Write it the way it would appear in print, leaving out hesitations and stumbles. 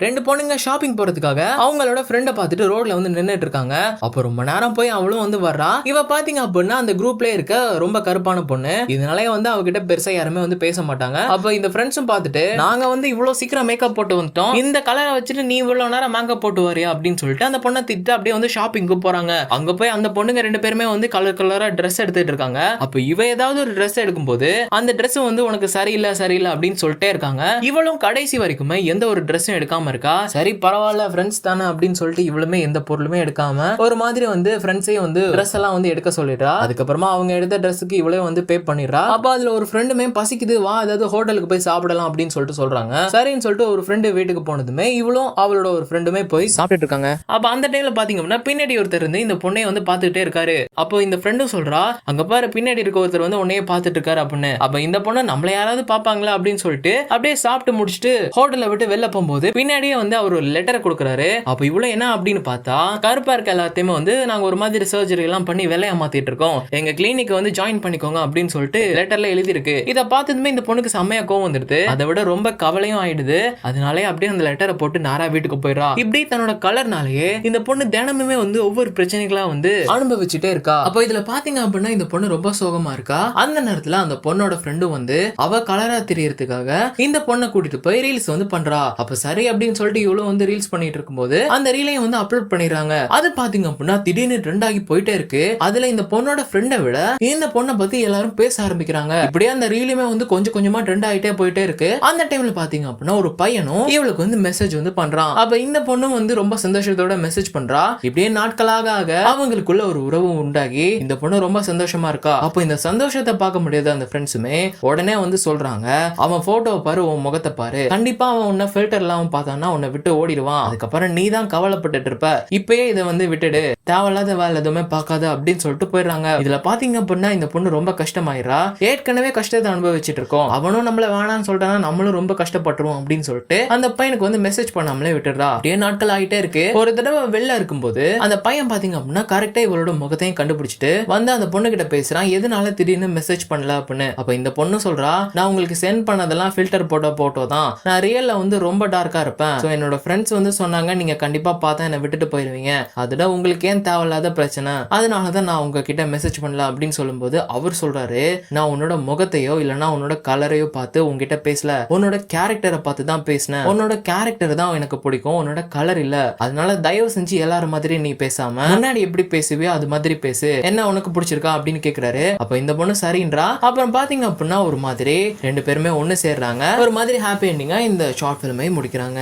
ரெண்டு பொண்ணுங்க ஷாப்பிங் போறதுக்காக அவங்களோட ஃப்ரெண்ட பார்த்துட்டு ரோட்ல வந்து நின்னுட்டு இருக்காங்க. அப்ப ரொம்ப நேரம் போய் அவளும் வந்து வர்றா. இவ பாத்தீங்க அப்படின்னா அந்த குரூப்ல இருக்க ரொம்ப கருப்பான பொண்ணு. இதனாலே வந்து அவகிட்ட பெருசா யாருமே வந்து பேச மாட்டாங்க. அப்ப இந்த ஃப்ரெண்ட்ஸும் பார்த்துட்டு நாங்க வந்து இவ்வளவு சீக்கிரம் மேக்கப் போட்டு வந்துட்டோம், இந்த கலரை வச்சுட்டு நீ இவ்வளவு நேரம் மேக்கப் போட்டு வரியா அப்படின்னு சொல்லிட்டு அந்த பொண்ணை திட்டு அப்படியே வந்து ஷாப்பிங்க்கு போறாங்க. அங்க போய் அந்த பொண்ணுங்க ரெண்டு பேருமே வந்து கலர் கலரா ட்ரெஸ் எடுத்துட்டு இருக்காங்க. அப்ப இவ ஏதாவது ஒரு ட்ரெஸ் எடுக்கும்போது அந்த ட்ரெஸ் வந்து உனக்கு சரியில்லை சரியில்லை அப்படின்னு சொல்லிட்டே இருக்காங்க. இவளும் கடைசி வரைக்குமே எந்த ஒரு ட்ரெஸ்ஸும் எடுக்காம இருக்கா. சரி பரவாயில்ல ஃப்ரெண்ட்ஸ் தானே அப்படின்னு சொல்லிட்டு இவளுமே எந்த பொருளுமே எடுக்காம ஒரு மாதிரி வந்து ஃப்ரெண்ட்ஸையும் வந்து ட்ரெஸ் எல்லாம் வந்து எடுக்க சொல்லிடுறா. அதுக்கப்புறமா அவங்க எடுத்த ட்ரெஸ்ஸுக்கு இவளே வந்து பே பண்ணிடுறா. அப்ப அதுல ஒரு ஃப்ரெண்டுமே பசிக்குது வா ஏதாவது ஹோட்டலுக்கு போய் சாப்பிடலாம் அப்படின்னு சொல்லிட்டு சொல்றாங்க. சரின்னு சொல்லிட்டு ஒரு ஃப்ரெண்டு வீட்டுக்கு போனதுமே இவளும் அவளோட ஒரு ஃப்ரெண்டுமே போய் சாப்பிட்டு இருக்காங்க. அப்ப அந்த டைம்ல பாத்தீங்கன்னா பின்னாடி ஒருத்தர் இருந்து இந்த பொண்ணையை வந்து பாத்துக்கிட்டே இருக்காரு. அப்போ இந்த ஃப்ரெண்டும் சொல்றா அங்க பாரு பின்னாடி இருக்க ஒருத்தர் வந்து உன்னையே பாத்துட்டு இருக்காரு அப்படின்னு. அப்ப இந்த பொண்ணு நம்மள யாராவது பாப்பாங்களா அப்படின்னு சொல்லிட்டு அப்படியே சாப்பிட்டு முடிச்சுட்டு ஹோட்டலை விட்டு வெளில போகும்போது பின்னாடியே வந்து அவர் ஒரு லெட்டர் கொடுக்குறாரு. அப்ப இவ்வளவு என்ன அப்படின்னு பார்த்தா கருப்பா இருக்க எல்லாத்தையுமே வந்து நாங்க ஒரு மாதிரி சர்ஜரி எல்லாம் பண்ணி வேலையை மாத்திட்டு இருக்கோம், எங்க கிளினிக் வந்து ஜாயின் பண்ணிக்கோங்க அப்படின்னு சொல்லிட்டு லெட்டர்ல எழுதி இருக்கு. இதை பார்த்ததுமே இந்த பொண்ணுக்கு செம்மையா கோவம் வந்துடுது. அதை விட ரொம்ப கவலையும் ஆயிடுது. அதனாலே அப்படியே அந்த லெட்டரை போட்டு நாரா வீட்டுக்கு போயிடறா. இப்படி தன்னோட கலர்னாலேயே இந்த பொண்ணு தினமுமே வந்து ஒவ்வொரு பிரச்சனைகளா வந்து அனுபவிச்சுட்டே இருக்கா. அப்போ இதுல பாத்தீங்க அப்படின்னா இந்த பொண்ணு ரொம்ப சோகமா இருக்கா. அந்த நேரத்துல அந்த பொண்ணோட ஃப்ரெண்டும் வந்து அவ கலரா தெரியறதுக்காக இந்த பொண்ணை கூட்டிட்டு போய் ரீல்ஸ் வந்து பண்றா. அப்ப சரி அப்படின்னு சொல்லிட்டு இவ்வளவு வந்து ரீல்ஸ் பண்ணிட்டு இருக்கும்போது அந்த ரீலையும் வந்து அப்லோட் பண்ணிடுறாங்க. அது பாத்தீங்க அப்படின்னா திடீர்னு ட்ரெண்ட் ஆகி போயிட்டே இருக்கு. அதுல இந்த பொண்ணோட ஃப்ரெண்டை விட இந்த பொண்ணை பத்தி எல்லாரும் பேச ஆரம்பிக்கிறாங்க. இப்படியே அந்த ரீலுமே வந்து கொஞ்சம் கொஞ்சமா ட்ரெண்ட் ஆகிட்டே போயிட்டே இருக்கு. அந்த டைம்ல பாத்தீங்க அப்படின்னா ஒரு பையனும் இவளுக்கு வந்து மெசேஜ் வந்து பண்றான். அப்ப இந்த பொண்ணும் வந்து ரொம்ப சந்தோஷத்தோட மெசேஜ் பண்றா. இப்படியே நாட்களாக அவங்களுக்குள்ள ஒரு உறவு உண்டாகி இந்த பொண்ணு ரொம்ப சந்தோஷமா இருக்கா. அப்போ இந்த சந்தோஷத்தை பார்க்க முடியாத அந்த ஃப்ரெண்ட்ஸுமே உடனே வந்து சொல்றாங்க அவன் போட்டோவை பாரு, உன் முகத்தை பாரு, கண்டிப்பா அவன் உன்னை ஃபில்டர் இல்லாம பார்த்தான்னா உன்னை விட்டு ஓடிடுவான், அதுக்கப்புறம் நீ தான் கவலைப்பட்டு இருப்ப, இப்பயே இதை வந்து விட்டுடு, தேவையில்லாத வேலை எதுவுமே பார்க்காத அப்படின்னு சொல்லிட்டு போயிடுறாங்க. இதுல பாத்தீங்க அப்படின்னா இந்த பொண்ணு ரொம்ப கஷ்டமாயிரா. ஏற்கனவே கஷ்டத்தை அனுபவிச்சுட்டு இருக்கோம், அவனும் நம்மள வேணான்னு சொல்றானா நம்மளும் ரொம்ப கஷ்டப்பட்டுருவோம் அப்படின்னு சொல்லிட்டு அந்த பையனுக்கு வந்து மெசேஜ் பண்ணாமலே விட்டுறா. அப்படியே நாட்கள் ஆகிட்டே இருக்கு. ஒரு தடவை வெளில இருக்கும்போது அந்த பையன் பாத்தீங்க அப்படின்னா கரெக்டா இவளோட முகத்தையும் கண்டுபிடிச்சிட்டு வந்து அந்த பொண்ணு கிட்ட பேசுறான், எதனால திடீர்னு மெசேஜ் பண்ணல அப்படின்னு. அப்ப இந்த பொண்ணு சொல்றா நான் உங்களுக்கு சென்ட் பண்ணதெல்லாம் ஃபில்டர் போட்டோ தான், நான் ரியல்ல வந்து ரொம்ப டார்க்கா இருப்பேன், சோ என்னோட ஃப்ரெண்ட்ஸ் வந்து சொன்னாங்க நீங்க கண்டிப்பா பார்த்தா என்ன விட்டுட்டு போயிருவீங்க, அதோட உங்களுக்கு ஏன் தேவையில்லாத பிரச்சனை, அதனாலதான் நான் உங்ககிட்ட மெசேஜ் பண்ணல அப்படின்னு சொல்லும்போது அவர் சொல்றாரு நான் உன்னோட முகத்தையோ இல்லைன்னா உன்னோட கலரையோ பார்த்து உங்ககிட்ட பேசல, உன்னோட கேரக்டரை பார்த்து தான் பேசினேன், உன்னோட கேரக்டர் தான் எனக்கு பிடிக்கும், உன்னோட கலர் இல்ல, அதனால தயவு செஞ்சு எல்லாரும் மாதிரி நீ பேசாம முன்னாடி எப்படி பேசுவியோ அது மாதிரி பேசு, என்ன உனக்கு பிடிச்சிருக்கா அப்படின்னு கேக்குறாரு. அப்ப இந்த பொண்ணு சரின்றா. அப்புறம் பாத்தீங்க அப்படின்னா ஒரு மாதிரி ரெண்டு பேருமே ஒண்ணு சேர்றாங்க. ஒரு மாதிரி ஹாப்பி எண்டிங்கா இந்த ஷார்ட் பிலிமை முடிக்கிறாங்க.